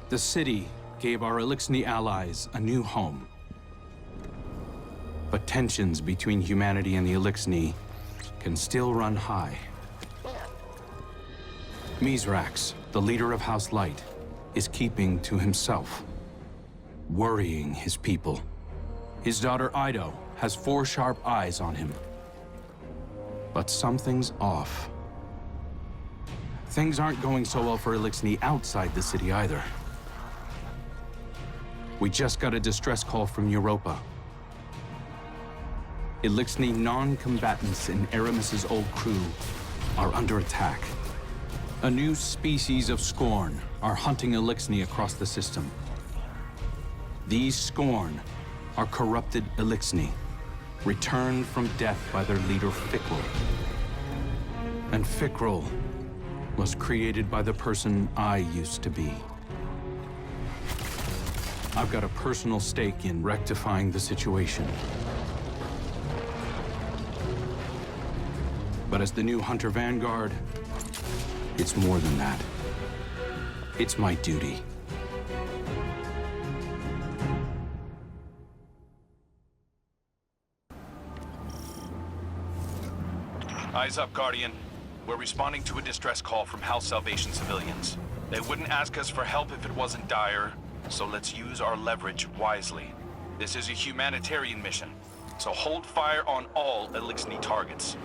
The city gave our Eliksni allies a new home. But tensions between humanity and the Eliksni can still run high. Mithraks, the leader of House Light, is keeping to himself, worrying his people. His daughter Eido has 4 sharp eyes on him. But something's off. Things aren't going so well for Eliksni outside the city either. We just got a distress call from Europa. Eliksni non-combatants in Erimis's old crew are under attack. A new species of Scorn are hunting Eliksni across the system. These Scorn are corrupted Eliksni, returned from death by their leader Fikrul. And Fikrul was created by the person I used to be. I've got a personal stake in rectifying the situation. But as the new Hunter Vanguard, it's more than that. It's my duty. Eyes up, Guardian. We're responding to a distress call from House Salvation civilians. They wouldn't ask us for help if it wasn't dire, so let's use our leverage wisely. This is a humanitarian mission, so hold fire on all Eliksni targets.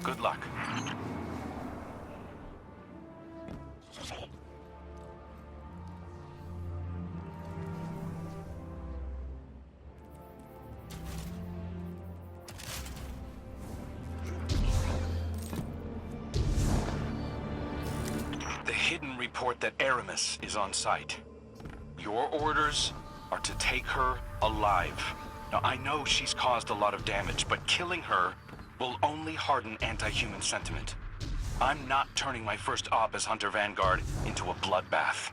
Good luck. The hidden report that Erimis is on site. Your orders are to take her alive. Now, I know she's caused a lot of damage, but killing her will only harden anti-human sentiment. I'm not turning my first op as Hunter Vanguard into a bloodbath.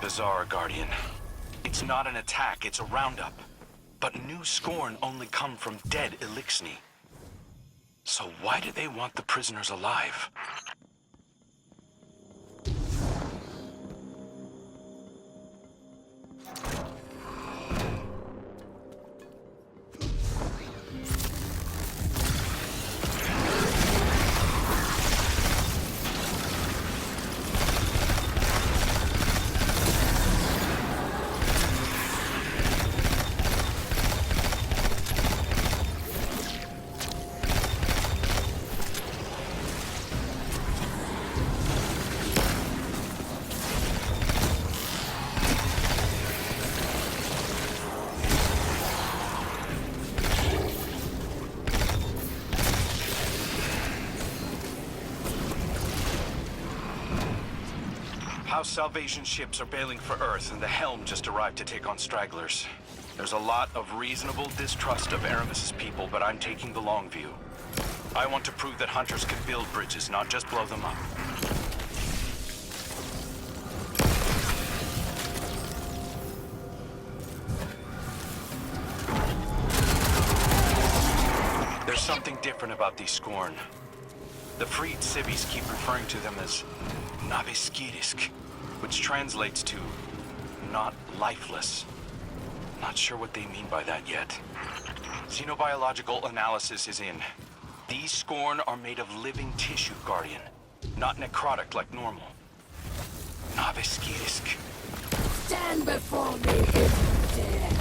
Bizarre, Guardian. It's not an attack, it's a roundup. But new Scorn only come from dead Eliksni. So why do they want the prisoners alive? House Salvation ships are bailing for Earth, and the Helm just arrived to take on stragglers. There's a lot of reasonable distrust of Erimis' people, but I'm taking the long view. I want to prove that hunters can build bridges, not just blow them up. There's something different about these Scorn. The freed civvies keep referring to them as Na-Veskirisk, which translates to not lifeless. Not sure what they mean by that yet. Xenobiological analysis is in. These Scorn are made of living tissue, Guardian, not necrotic like normal. Na-Veskirisk. Stand before me if you dare.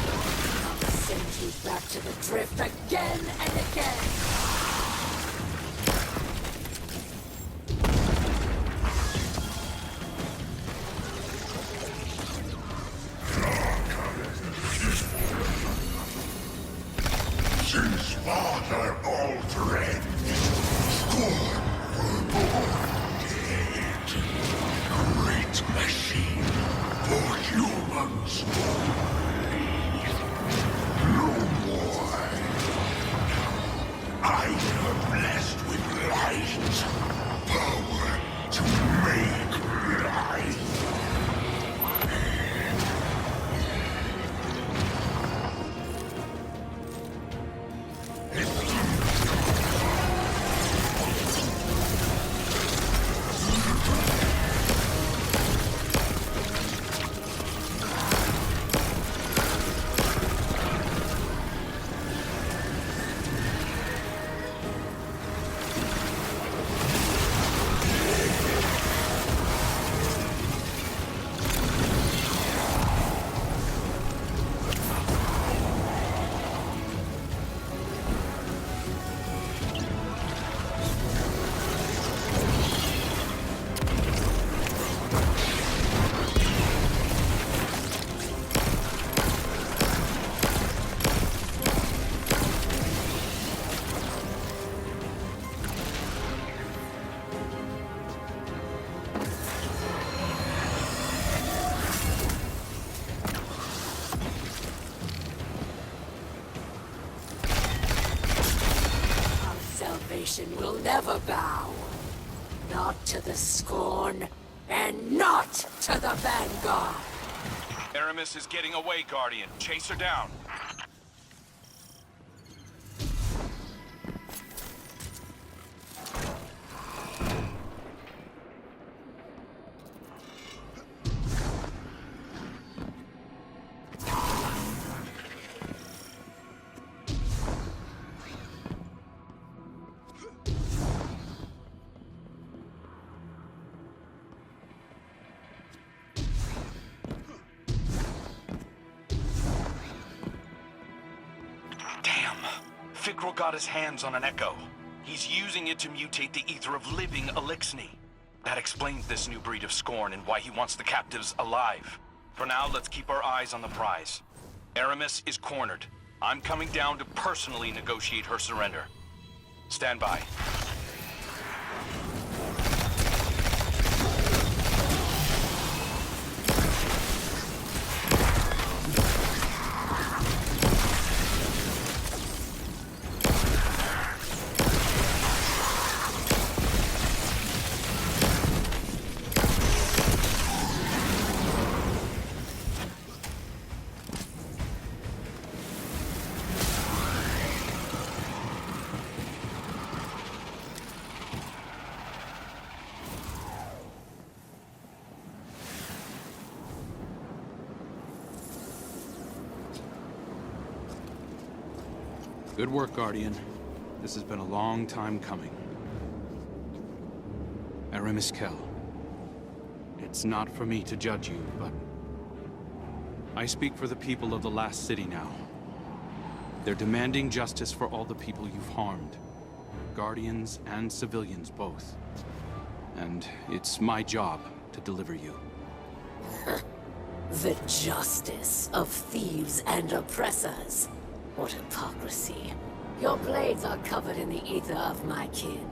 I'll send you back to the drift again and again. Since Father Aldred, Scorn were born dead. Great machine for humans only. No more. I am blessed with light. Power to make life. Will never bow. Not to the Scorn, and not to the Vanguard. Erimis is getting away, Guardian. Chase her down. Fikrul got his hands on an echo. He's using it to mutate the ether of living Eliksni. That explains this new breed of Scorn and why he wants the captives alive. For now, let's keep our eyes on the prize. Erimis is cornered. I'm coming down to personally negotiate her surrender. Stand by. Good work, Guardian. This has been a long time coming. Erimis, it's not for me to judge you, but I speak for the people of the last city now. They're demanding justice for all the people you've harmed. Guardians and civilians both. And it's my job to deliver you. The justice of thieves and oppressors. What hypocrisy. Your blades are covered in the ether of my kin.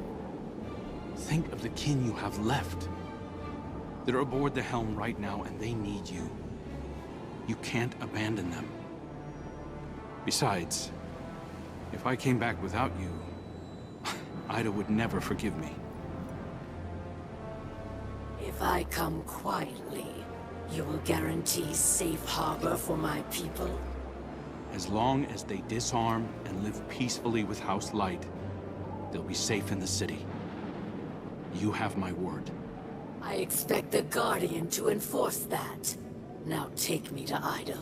Think of the kin you have left. They're aboard the helm right now, and they need you. You can't abandon them. Besides, if I came back without you, Eido would never forgive me. If I come quietly, you will guarantee safe harbor for my people? As long as they disarm and live peacefully with House Light, they'll be safe in the city. You have my word. I expect the Guardian to enforce that. Now take me to Eido.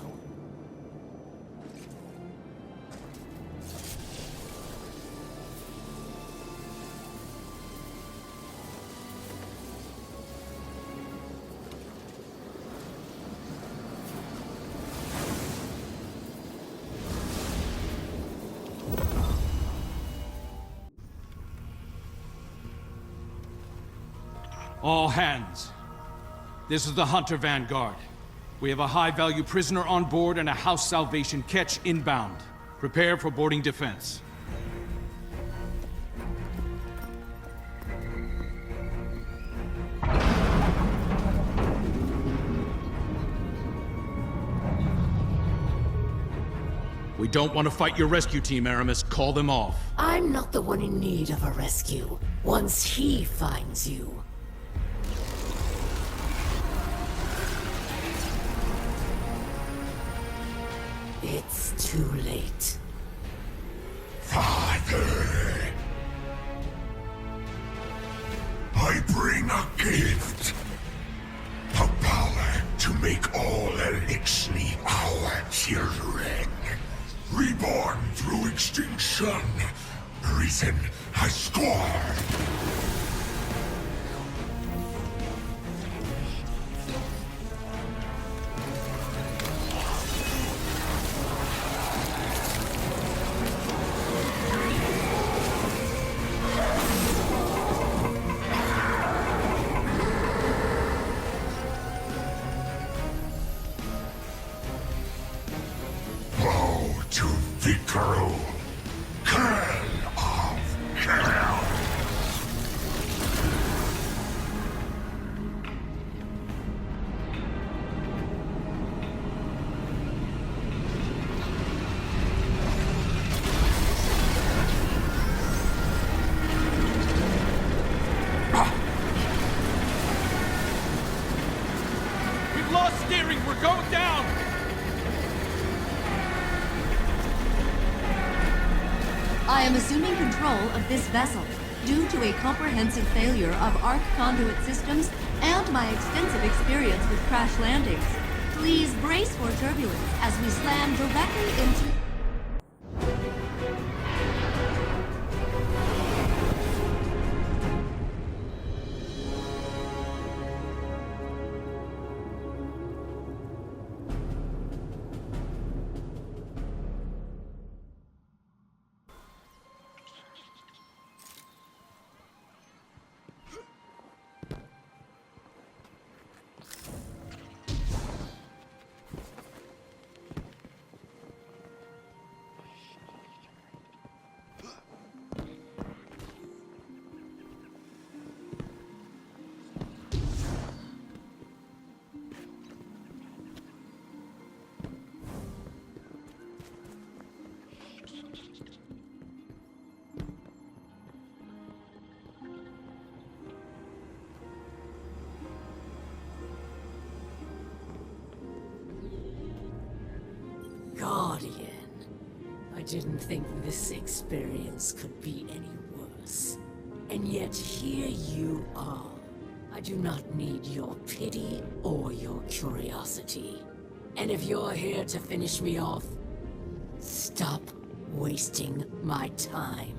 All hands. This is the Hunter Vanguard. We have a high-value prisoner on board and a house salvation catch inbound. Prepare for boarding defense. We don't want to fight your rescue team, Erimis. Call them off. I'm not the one in need of a rescue. Once he finds you. It's too late. Father, I bring a gift. A power to make all Elixni our children. Reborn through extinction, risen as scorn. Fikrul, Curl of Hell. We've lost steering! We're going down! I am assuming control of this vessel due to a comprehensive failure of arc conduit systems and my extensive experience with crash landings. Please brace for turbulence as we slam directly into... Guardian. I didn't think this experience could be any worse. And yet here you are. I do not need your pity or your curiosity. And if you're here to finish me off, stop wasting my time.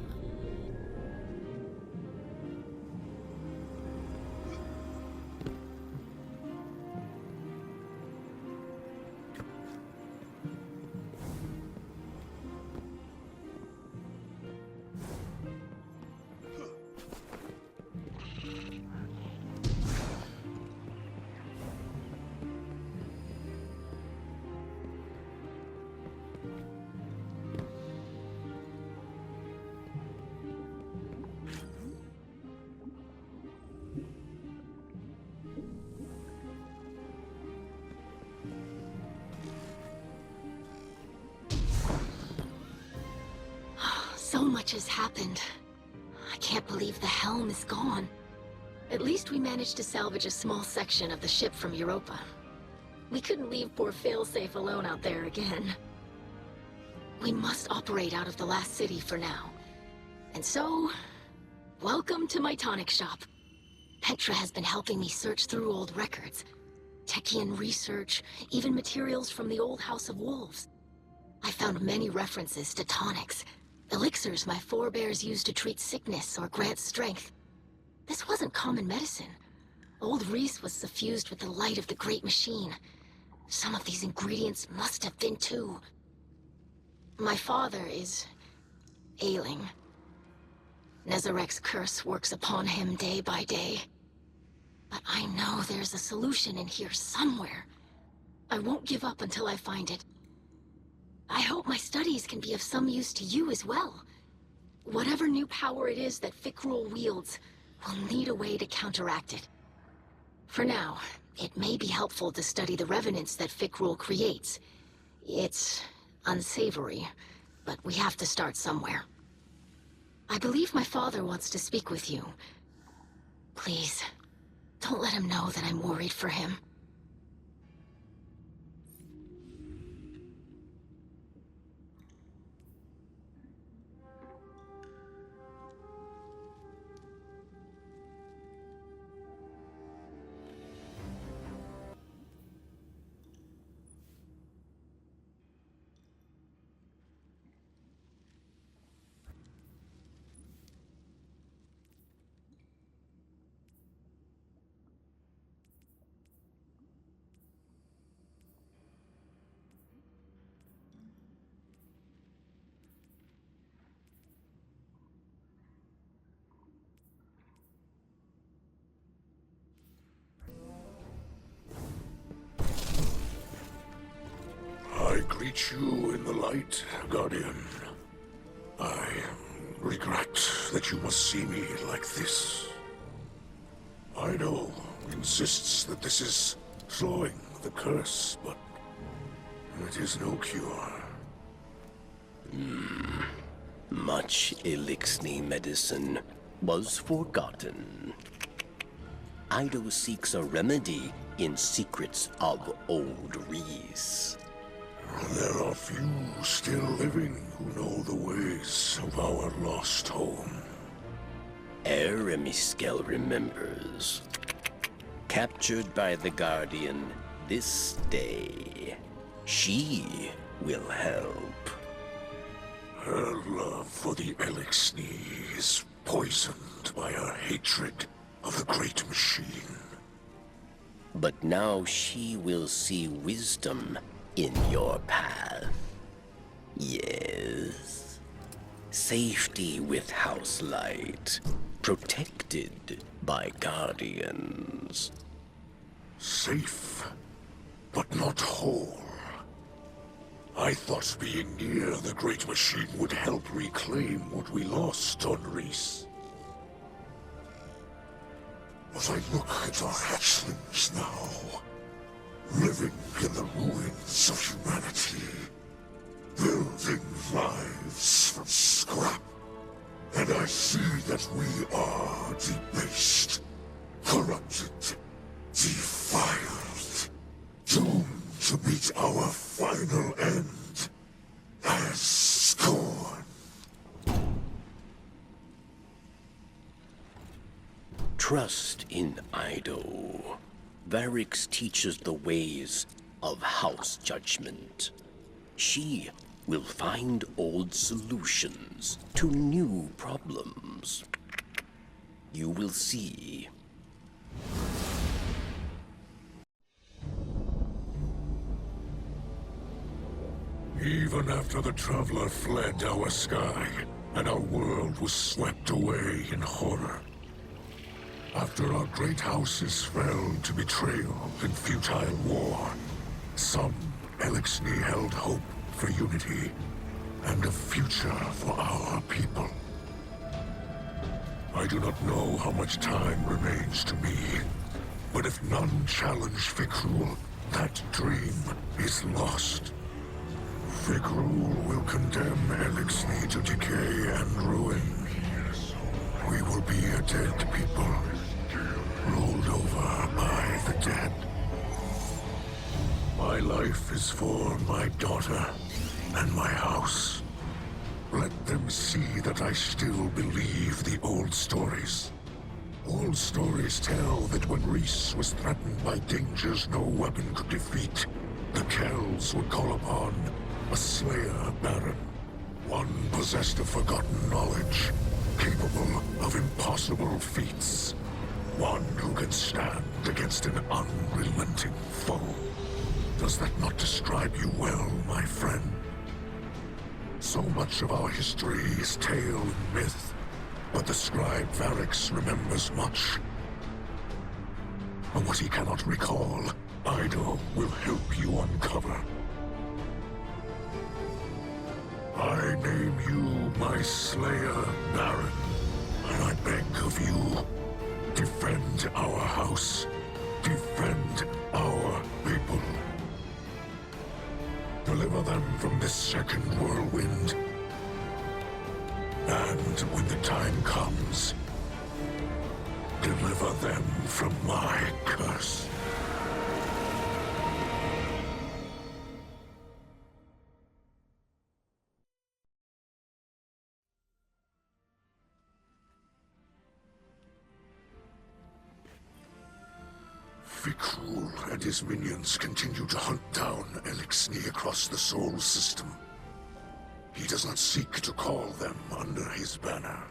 So much has happened. I can't believe the helm is gone. At least we managed to salvage a small section of the ship from Europa. We couldn't leave poor Failsafe alone out there again. We must operate out of the last city for now. And so, welcome to my tonic shop. Petra has been helping me search through old records. Techian research, even materials from the old House of Wolves. I found many references to tonics. Elixirs my forebears used to treat sickness or grant strength. This wasn't common medicine. Old Reese was suffused with the light of the Great Machine. Some of these ingredients must have been too. My father is ailing. Nezarek's curse works upon him day by day. there's a solution in here somewhere. I won't give up until I find it. I hope my studies can be of some use to you as well. Whatever new power it is that Fikrul wields, we'll need a way to counteract it. For now, it may be helpful to study the revenants that Fikrul creates. It's unsavory, but we have to start somewhere. I believe my father wants to speak with you. Please, don't let him know that I'm worried for him. I greet you in the light, Guardian. I regret that you must see me like this. Eido insists that this is slowing the curse, but it is no cure. Much Elixni medicine was forgotten. Eido seeks a remedy in secrets of old Reese. There are few still living who know the ways of our lost home. Erimis remembers. Captured by the Guardian this day, she will help. Her love for the Elixni is poisoned by her hatred of the Great Machine. But now she will see wisdom in your path. Yes. Safety with house light. Protected by guardians. Safe, but not whole. I thought being near the Great Machine would help reclaim what we lost on Reese. As I look at our hatchlings now, living in the ruins of humanity, building lives from scrap, and I see that we are debased, corrupted, defiled, doomed to meet our final end as scorn. Trust in Eido. Variks teaches the ways of house judgment. She will find old solutions to new problems. You will see. Even after the Traveler fled our sky, and our world was swept away in horror. After our great houses fell to betrayal and futile war, some Elixni held hope for unity and a future for our people. I do not know how much time remains to me, but if none challenge Fikrul, that dream is lost. Fikrul will condemn Elixni to decay and ruin. We will be a dead people, rolled over by the dead. My life is for my daughter and my house. Let them see that I still believe the old stories. Old stories tell that when Reese was threatened by dangers no weapon could defeat, the Kells would call upon a Slayer Baron, one possessed of forgotten knowledge, capable of impossible feats, one who can stand against an unrelenting foe. Does that not describe you well, my friend? So much of our history is tale and myth, but the scribe Variks remembers much. A what he cannot recall, Eido will help you uncover. I name you my Slayer, Baron, and I beg of you, defend our house, defend our people. Deliver them from this second whirlwind. And when the time comes, deliver them from my curse. Fikrul and his minions continue to hunt down Eliksni across the Soul System. He does not seek to call them under his banner.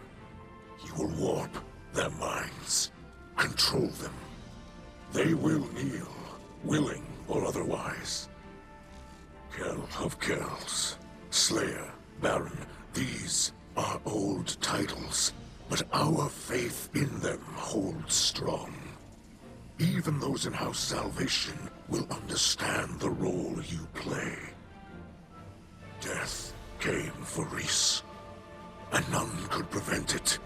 He will warp their minds, control them. They will kneel, willing or otherwise. Kell of Kells, Slayer, Baron, these are old titles, but our faith in them holds strong. Even those in House Salvation will understand the role you play. Death came for Reese, and none could prevent it.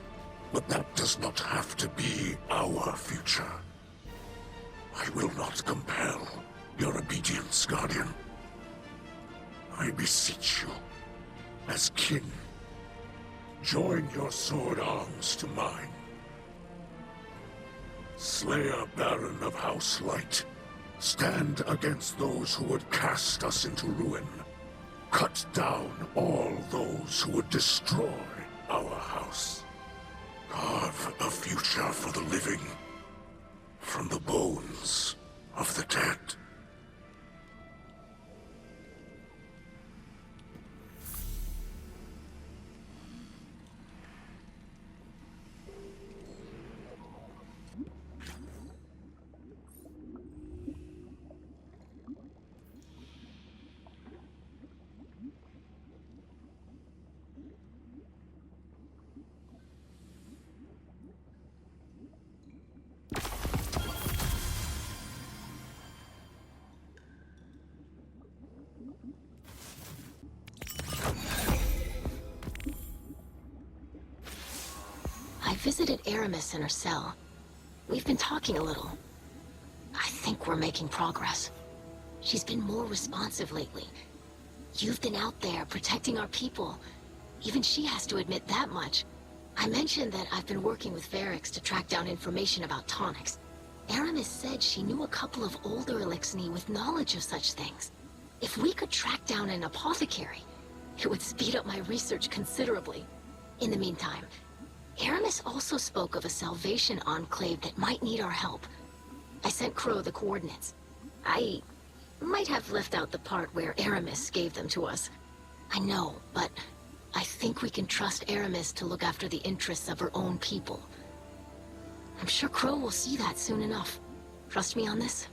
But that does not have to be our future. I will not compel your obedience, Guardian. I beseech you, as kin, join your sword arms to mine. Slayer Baron of House Light, stand against those who would cast us into ruin. Cut down all those who would destroy our house. Carve a future for the living from the bones of the dead. I visited Erimis in her cell. We've been talking a little. I think we're making progress. She's been more responsive lately. You've been out there protecting our people. Even she has to admit that much. I mentioned that I've been working with Variks to track down information about tonics. Erimis said she knew a couple of older Eliksni with knowledge of such things. If we could track down an apothecary, it would speed up my research considerably. In the meantime, Erimis also spoke of a Salvation enclave that might need our help. I sent Crow the coordinates. I might have left out the part where Erimis gave them to us. I know, but I think we can trust Erimis to look after the interests of her own people. I'm sure Crow will see that soon enough. Trust me on this?